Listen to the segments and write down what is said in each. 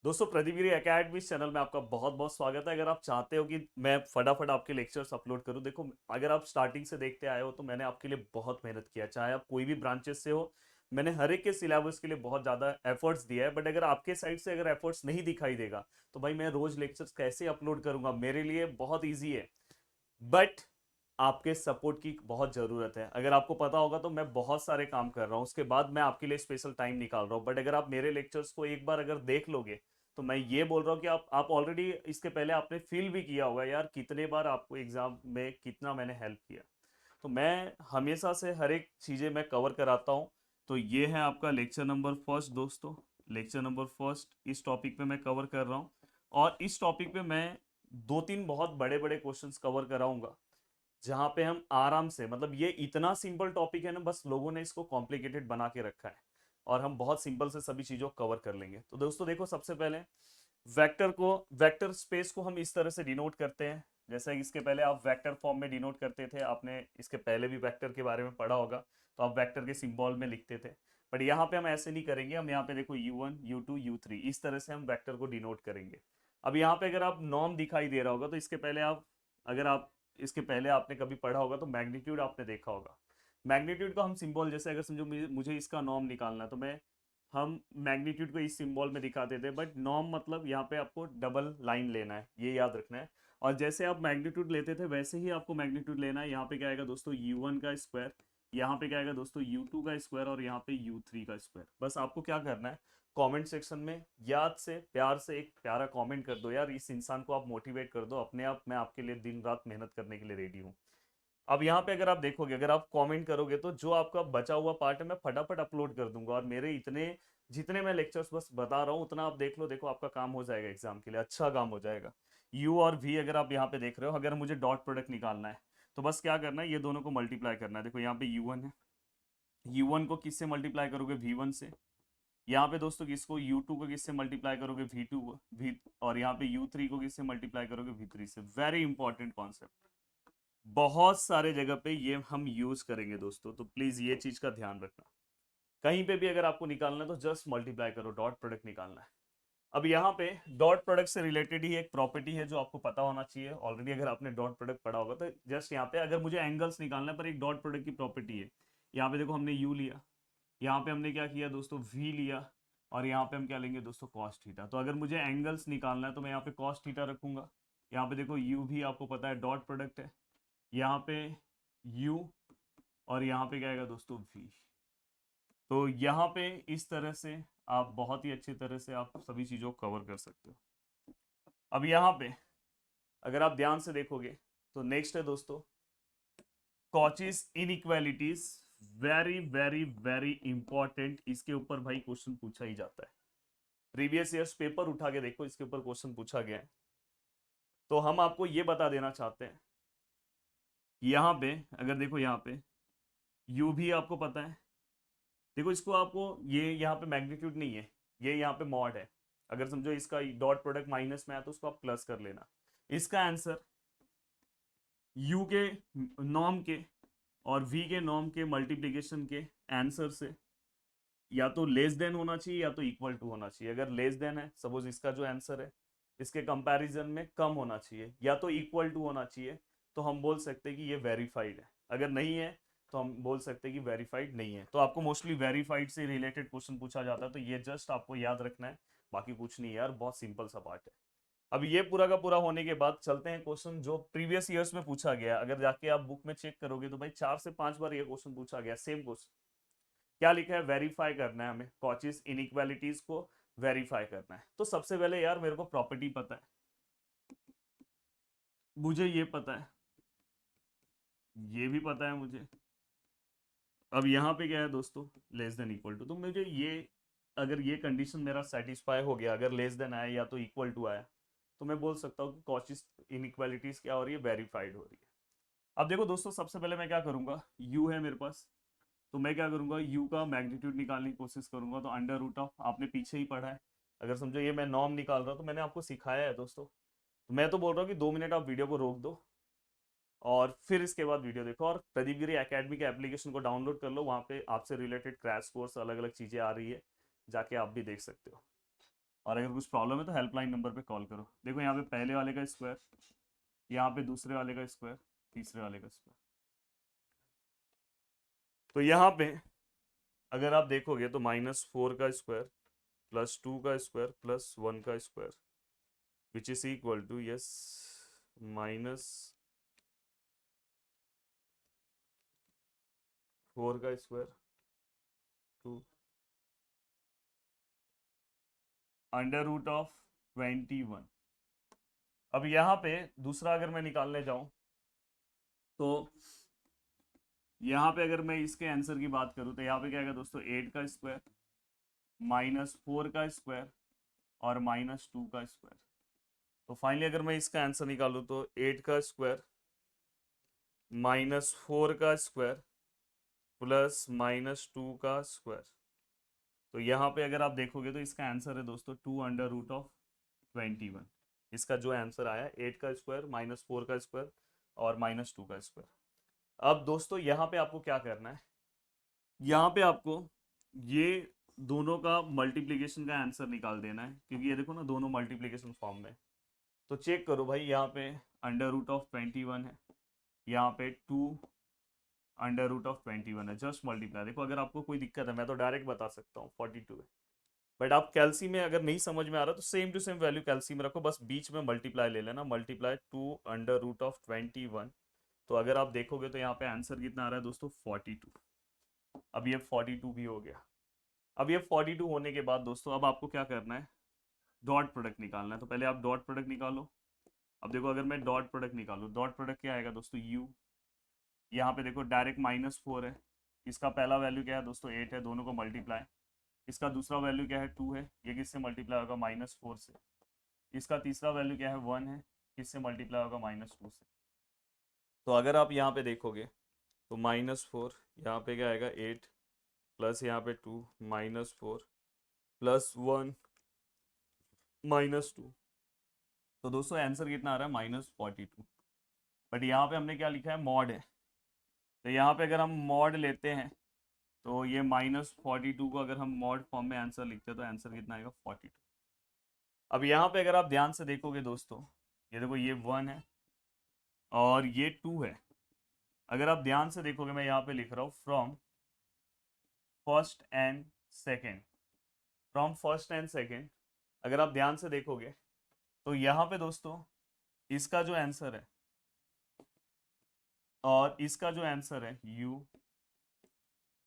दोस्तों, प्रदीप गिरी academy channel में आपका बहुत बहुत स्वागत है। अगर आप चाहते हो कि मैं फटाफट आपके लेक्चर्स अपलोड करूं, देखो, अगर आप स्टार्टिंग से देखते आए हो तो मैंने आपके लिए बहुत मेहनत किया, चाहे आप कोई भी ब्रांचेस से हो। मैंने हर एक के सिलेबस के लिए बहुत ज़्यादा एफर्ट्स दिया है, बट अगर आपके साइड से अगर एफर्ट्स नहीं दिखाई देगा तो भाई मैं रोज लेक्चर्स कैसे अपलोड करूंगा? मेरे लिए बहुत ईजी है, बट आपके सपोर्ट की बहुत ज़रूरत है। अगर आपको पता होगा तो मैं बहुत सारे काम कर रहा हूँ, उसके बाद मैं आपके लिए स्पेशल टाइम निकाल रहा हूँ। बट अगर आप मेरे लेक्चर्स को एक बार अगर देख लोगे तो मैं ये बोल रहा हूँ कि आप ऑलरेडी इसके पहले आपने फील भी किया होगा यार, कितने बार आपको एग्जाम में कितना मैंने हेल्प किया। तो मैं हमेशा से हर एक चीज़ें मैं कवर कराता हूँ। तो ये है आपका लेक्चर नंबर फर्स्ट दोस्तों। लेक्चर नंबर फर्स्ट इस टॉपिक पे मैं कवर कर रहा हूँ, और इस टॉपिक पे मैं दो तीन बहुत बड़े बड़े क्वेश्चंस कवर कराऊंगा, जहाँ पे हम आराम से, मतलब ये इतना सिंपल टॉपिक है ना, बस लोगों ने इसको कॉम्प्लिकेटेड बना के रखा है, और हम बहुत सिंपल से सभी चीज़ों को कवर कर लेंगे। तो दोस्तों देखो, सबसे पहले वेक्टर स्पेस को हम इस तरह से डिनोट करते हैं, जैसे इसके पहले आप वेक्टर फॉर्म में डिनोट करते थे। आपने इसके पहले भी वेक्टर के बारे में पढ़ा होगा, तो आप वेक्टर के सिंबल में लिखते थे। बट यहाँ पे हम ऐसे नहीं करेंगे। हम यहाँ पे देखो U1 U2 U3 इस तरह से हम वेक्टर को डिनोट करेंगे। अब यहाँ पे अगर आप नॉर्म दिखाई दे रहा होगा तो इसके पहले आप, अगर आप इसके पहले आपने कभी पढ़ा होगा तो मैग्नीट्यूड आपने देखा होगा। मैग्नीट्यूड को हम सिंबल, जैसे अगर समझो मुझे इसका नॉर्म निकालना है तो मैं, हम मैग्नीट्यूड को इस सिंबल में दिखाते थे, बट नॉर्म मतलब यहाँ पे आपको डबल लाइन लेना है, ये याद रखना है। और जैसे आप मैग्नीट्यूड लेते थे वैसे ही आपको मैग्नीट्यूड लेना है। यहाँ पे क्या आएगा दोस्तों? U1 का स्क्वायर। यहाँ पे क्या आएगा दोस्तों? U2 का स्क्वायर। और यहाँ पे U3 का स्क्वायर। बस आपको क्या करना है, कमेंट सेक्शन में याद से प्यार से एक प्यारा कमेंट कर दो यार, इस इंसान को आप मोटिवेट कर दो अपने आप। मैं आपके लिए दिन रात मेहनत करने के लिए रेडी हूँ। अब यहाँ पे अगर आप देखोगे, अगर आप कमेंट करोगे तो जो आपका बचा हुआ पार्ट है मैं फटाफट अपलोड कर दूंगा। और मेरे इतने, जितने मैं लेक्चर्स बस बता रहा हूँ उतना आप देख लो। देखो, आपका काम हो जाएगा, एग्जाम के लिए अच्छा काम हो जाएगा। यू और वी अगर आप यहाँ पे देख रहे हो, अगर मुझे डॉट प्रोडक्ट निकालना है तो बस क्या करना है, ये दोनों को मल्टीप्लाई करना है। देखो यहाँ पे U1 है, U1 को किससे मल्टीप्लाई करोगे? V1 से। यहाँ पे दोस्तों किसको, U2 को किससे मल्टीप्लाई करोगे? V2 को। V, और यहाँ पे U3 को किससे मल्टीप्लाई करोगे? V3 से। वेरी इंपॉर्टेंट कॉन्सेप्ट, बहुत सारे जगह पे ये हम यूज करेंगे दोस्तों, तो प्लीज ये चीज का ध्यान रखना। कहीं पे भी अगर आपको निकालना है तो जस्ट मल्टीप्लाई करो, डॉट प्रोडक्ट निकालना है। अब यहाँ पे डॉट प्रोडक्ट से रिलेटेड ही एक प्रॉपर्टी है जो आपको पता होना चाहिए ऑलरेडी, अगर आपने डॉट प्रोडक्ट पढ़ा होगा तो। जस्ट यहाँ पे अगर मुझे एंगल्स निकालना है, पर एक डॉट प्रोडक्ट की प्रॉपर्टी है। यहाँ पे देखो, हमने यू लिया, यहाँ पे हमने क्या किया दोस्तों? वी लिया, और यहाँ पे हम क्या लेंगे दोस्तों? Cos theta. तो अगर मुझे एंगल्स निकालना है तो मैं यहाँ पे कॉस थीटा रखूंगा। यहाँ पे देखो, यू भी आपको पता है डॉट प्रोडक्ट है। यहाँ पे U, और यहाँ पे क्या आएगा दोस्तों? V। तो यहाँ पे इस तरह से आप बहुत ही अच्छी तरह से आप सभी चीज़ों को कवर कर सकते हो। अब यहाँ पे अगर आप ध्यान से देखोगे तो नेक्स्ट है दोस्तों Cauchy's inequalities. Very very very important, इसके ऊपर भाई क्वेश्चन पूछा ही जाता है। प्रीवियस ईयर्स पेपर उठा के देखो, इसके ऊपर क्वेश्चन पूछा गया है। तो हम आपको ये बता देना चाहते हैं, यहाँ पे अगर देखो, यहाँ पे U भी आपको पता है। देखो, इसको आपको, ये यहाँ पे मैग्नीट्यूड नहीं है, ये यहाँ पे मॉड है। अगर समझो इसका डॉट प्रोडक्ट माइनस में है तो उसको आप प्लस कर लेना। इसका आंसर U के नॉर्म के और V के नॉर्म के मल्टीप्लिकेशन के आंसर से या तो लेस देन होना चाहिए या तो इक्वल टू होना चाहिए। अगर लेस देन है, सपोज इसका जो आंसर है इसके कंपैरिजन में कम होना चाहिए, या तो इक्वल टू होना चाहिए, तो हम बोल सकते हैं कि ये वेरीफाइड है। अगर नहीं है तो हम बोल सकते हैं कि वेरीफाइड नहीं है। तो आपको मोस्टली वेरीफाइड से रिलेटेड क्वेश्चन पूछा जाता है, तो ये जस्ट आपको याद रखना है, बाकी कुछ नहीं यार, बहुत सिंपल सा पार्ट है। अब ये पूरा का पूरा होने के बाद चलते हैं क्वेश्चन जो प्रीवियस ईयर्स में पूछा गया। अगर जाके आप बुक में चेक करोगे तो भाई 4 से 5 बार ये क्वेश्चन पूछा गया, सेम क्वेश्चन। क्या लिखा है? वेरीफाई करना है हमें, कॉचीज इनइक्वालिटीज को वेरीफाई करना है। तो सबसे पहले यार मेरे को प्रॉपर्टी पता है, मुझे ये पता है, ये भी पता है मुझे। अब यहाँ पे क्या है दोस्तों? Less than equal to. तो मुझे ये, अगर ये कंडीशन मेरा सेटिस्फाई हो गया, अगर लेस देन आया या तो इक्वल टू आया, तो मैं बोल सकता हूँ कि कॉचीज इनइक्वालिटीज क्या हो रही है? वेरीफाइड हो रही है। अब देखो दोस्तों, सबसे पहले मैं क्या करूंगा, यू है मेरे पास, तो मैं क्या करूंगा, यू का मैग्नीट्यूड निकालने की कोशिश करूंगा। तो अंडर रूट ऑफ, आपने पीछे ही पढ़ा है। अगर समझो ये मैं नॉर्म निकाल रहा हूँ तो मैंने आपको सिखाया है दोस्तों। तो मैं तो बोल रहा हूँ कि 2 मिनट आप वीडियो को रोक दो और फिर इसके बाद वीडियो देखो, और प्रदीप गिरी एकेडमी के एप्लीकेशन को डाउनलोड कर लो। वहाँ पे आपसे रिलेटेड क्रैश कोर्स अलग अलग चीज़ें आ रही है, जाके आप भी देख सकते हो। और अगर कुछ प्रॉब्लम है तो हेल्पलाइन नंबर पे कॉल करो। देखो यहाँ पे पहले वाले का स्क्वायर, यहाँ पे दूसरे वाले का स्क्वायर, तीसरे वाले का स्क्वायर। तो यहाँ पे अगर आप देखोगे तो -4 का स्क्वायर +2 का स्क्वायर +1 का square which is equal to, yes, -4 का स्क्वायर 2 √21। अब यहाँ पे दूसरा अगर मैं निकालने जाऊं तो यहाँ पे अगर मैं इसके आंसर की बात करूं तो यहाँ पे क्या आएगा दोस्तों, 8 का स्क्वायर -4 का स्क्वायर और -2 का स्क्वायर। तो फाइनली अगर मैं इसका आंसर निकालूं तो 8 का स्क्वायर -4 का स्क्वायर +-2 का स्क्वायर। तो यहाँ पे अगर आप देखोगे तो इसका आंसर है दोस्तों 2√21। इसका जो आंसर आया 8 का स्क्वायर -4 का स्क्वायर और -2 का स्क्वायर। अब दोस्तों यहाँ पे आपको क्या करना है, यहाँ पे आपको ये दोनों का मल्टीप्लिकेशन का आंसर निकाल देना है, क्योंकि ये देखो ना दोनों मल्टीप्लिकेशन फॉर्म में। तो चेक करो भाई, यहाँ पे √21 है, यहाँ पे 2√21 है, जस्ट मल्टीप्लाई। देखो अगर आपको कोई दिक्कत है मैं तो डायरेक्ट बता सकता हूँ 42 है, बट आप कैल्सी में अगर नहीं समझ में आ रहा तो सेम टू सेम वैल्यू कैल्सी में रखो, बस बीच में मल्टीप्लाई ले लेना, मल्टीप्लाई 2√21। तो अगर आप देखोगे तो यहाँ पे आंसर कितना आ रहा है दोस्तों, 42। अब ये 42 भी हो गया। अब ये 42 होने के बाद दोस्तों अब आपको क्या करना है, डॉट प्रोडक्ट निकालना है। तो पहले आप डॉट प्रोडक्ट निकालो। अब देखो अगर मैं डॉट प्रोडक्ट निकालूँ, डॉट प्रोडक्ट क्या आएगा दोस्तों, u। यहाँ पे देखो डायरेक्ट -4 है, इसका पहला वैल्यू क्या है दोस्तों, 8 है, दोनों को मल्टीप्लाई। इसका दूसरा वैल्यू क्या है, 2 है, ये किससे मल्टीप्लाई होगा, -4 से। इसका तीसरा वैल्यू क्या है, 1 है, किससे मल्टीप्लाई होगा, -2 से। तो अगर आप यहाँ पे देखोगे तो -4, यहाँ पे क्या आएगा 8, प्लस यहाँ पे 2, -4 +1 -2। तो दोस्तों आंसर कितना आ रहा है, -42। बट यहाँ पे हमने क्या लिखा है, मॉड है। तो यहाँ पे अगर हम मॉड लेते हैं तो ये -42 को अगर हम मॉड फॉर्म में आंसर लिखते हैं तो आंसर कितना आएगा, 42। अब यहाँ पे अगर आप ध्यान से देखोगे दोस्तों, ये देखो ये 1 है और ये 2 है। अगर आप ध्यान से देखोगे मैं यहाँ पे लिख रहा हूँ from first and second, from first and second. अगर आप ध्यान से देखोगे तो यहाँ पे दोस्तों इसका जो आंसर है और इसका जो आंसर है u,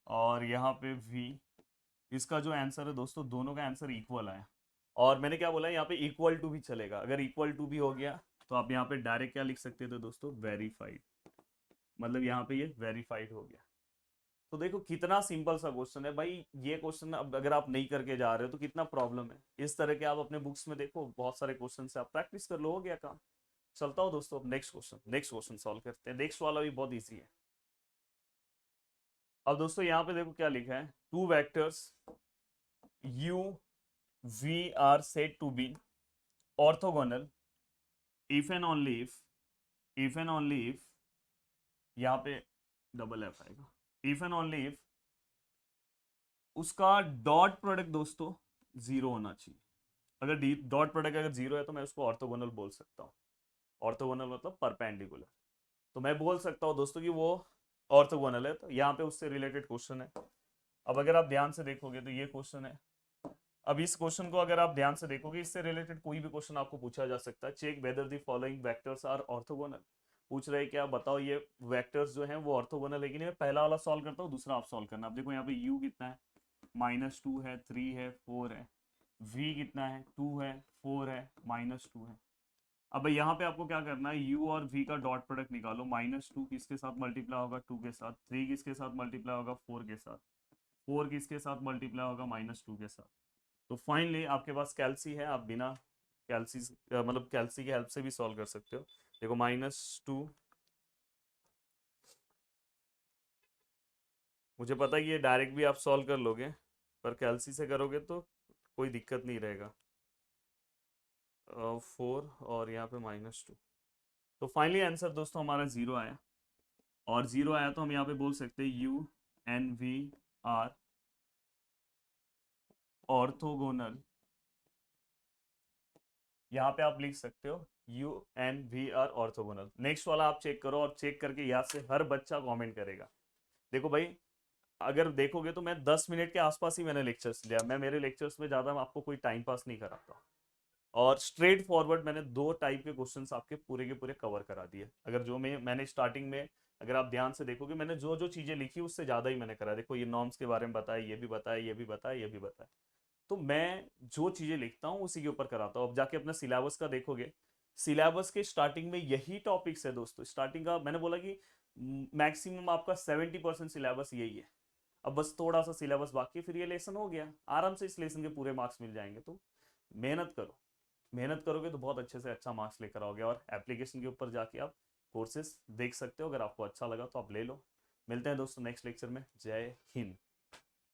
और यहाँ पे v, इसका जो आंसर है दोस्तों दोनों का आंसर इक्वल आया। और मैंने क्या बोला, यहाँ पे इक्वल टू भी चलेगा। अगर इक्वल टू भी हो गया तो आप यहाँ पे डायरेक्ट क्या लिख सकते थे दोस्तों, वेरीफाइड। मतलब यहाँ पे ये वेरीफाइड हो गया। तो देखो कितना सिंपल सा क्वेश्चन है भाई। ये क्वेश्चन अब अगर आप नहीं करके जा रहे हो तो कितना प्रॉब्लम है। इस तरह के आप अपने बुक्स में देखो, बहुत सारे क्वेश्चन से आप प्रैक्टिस कर लो, हो गया काम। चलता हो दोस्तों, अब नेक्स्ट क्वेश्चन सॉल्व करते हैं। नेक्स्ट वाला भी बहुत ईजी है। अब दोस्तों यहाँ पे देखो क्या लिखा है, two vectors u v are said to be orthogonal if and only if यहाँ पे डबल एफ आएगा, इफ एंड ओनली इफ उसका डॉट प्रोडक्ट दोस्तों जीरो होना चाहिए। अगर डॉट प्रोडक्ट अगर जीरो है तो मैं उसको ऑर्थोगोनल बोल सकता हूँ। ऑर्थोगोनल मतलब परपेंडिकुलर। तो मैं बोल सकता हूँ दोस्तों कि वो ऑर्थोगोनल है। तो यहाँ पे उससे रिलेटेड क्वेश्चन है। अब अगर आप ध्यान से देखोगे तो ये क्वेश्चन है। अब इस क्वेश्चन को अगर आप ध्यान से देखोगे, इससे रिलेटेड कोई भी क्वेश्चन आपको पूछा जा सकता है। Check whether the following vectors are orthogonal. पूछ रहे क्या, बताओ ये वेक्टर्स जो हैं वो ऑर्थोगोनल है कि नहीं। मैं पहला वाला सॉल्व करता हूँ, दूसरा आप सॉल्व करना। अब देखो यहाँ पे u कितना है, -2 है, 3 है, 4 है। v कितना है, 2 है, 4 है, -2 है। अब यहाँ पे आपको क्या करना है, u और v का डॉट प्रोडक्ट निकालो। -2 किसके साथ मल्टीप्लाई होगा, 2 के साथ। 3 किसके साथ मल्टीप्लाई होगा, 4 के साथ। 4 किसके साथ मल्टीप्लाई होगा, -2 के साथ। तो फाइनली आपके पास कैल्सी है, आप बिना कैल्सी मतलब कैल्सी की हेल्प से भी सॉल्व कर सकते हो। देखो -2, मुझे पता है कि ये डायरेक्ट भी आप सॉल्व कर लोगे, पर कैल्सी से करोगे तो कोई दिक्कत नहीं रहेगा। 4 और यहाँ पे -2। तो फाइनली आंसर दोस्तों हमारा 0 आया। और 0 आया तो हम यहाँ पे बोल सकते हैं u and v are orthogonal यहाँ पे आप लिख सकते हो UNVR ऑर्थोगोनल। नेक्स्ट वाला आप चेक करो, और चेक करके यहाँ से हर बच्चा कमेंट करेगा। देखो भाई, अगर देखोगे तो मैं 10 मिनट के आसपास ही मैंने लेक्चर्स लिया। मैं मेरे लेक्चर्स में ज़्यादा आपको कोई टाइम पास नहीं कराता, और स्ट्रेट फॉरवर्ड मैंने 2 टाइप के क्वेश्चंस आपके पूरे के पूरे कवर करा दिए। अगर जो मैंने स्टार्टिंग में, अगर आप ध्यान से देखोगे, मैंने जो जो चीज़ें लिखी उससे ज़्यादा ही मैंने करा। देखो, ये नॉर्म्स के बारे में बताया, ये भी बताया, ये भी बताया, ये भी बताया। तो मैं जो चीज़ें लिखता हूँ उसी के ऊपर कराता हूँ। अब जाके अपना सिलेबस का देखोगे, सिलेबस के स्टार्टिंग में यही टॉपिक्स है दोस्तों। स्टार्टिंग का मैंने बोला कि मैक्सिमम आपका 70% सिलेबस यही है। अब बस थोड़ा सा सिलेबस बाकी है, फिर ये लेसन हो गया। आराम से इस लेसन के पूरे मार्क्स मिल जाएंगे। तो मेहनत करो, मेहनत करोगे तो बहुत अच्छे से अच्छा मार्क्स लेकर आओगे। और एप्लीकेशन के ऊपर जाके आप कोर्सेज देख सकते हो, अगर आपको अच्छा लगा तो आप ले लो। मिलते हैं दोस्तों नेक्स्ट लेक्चर में। जय हिंद।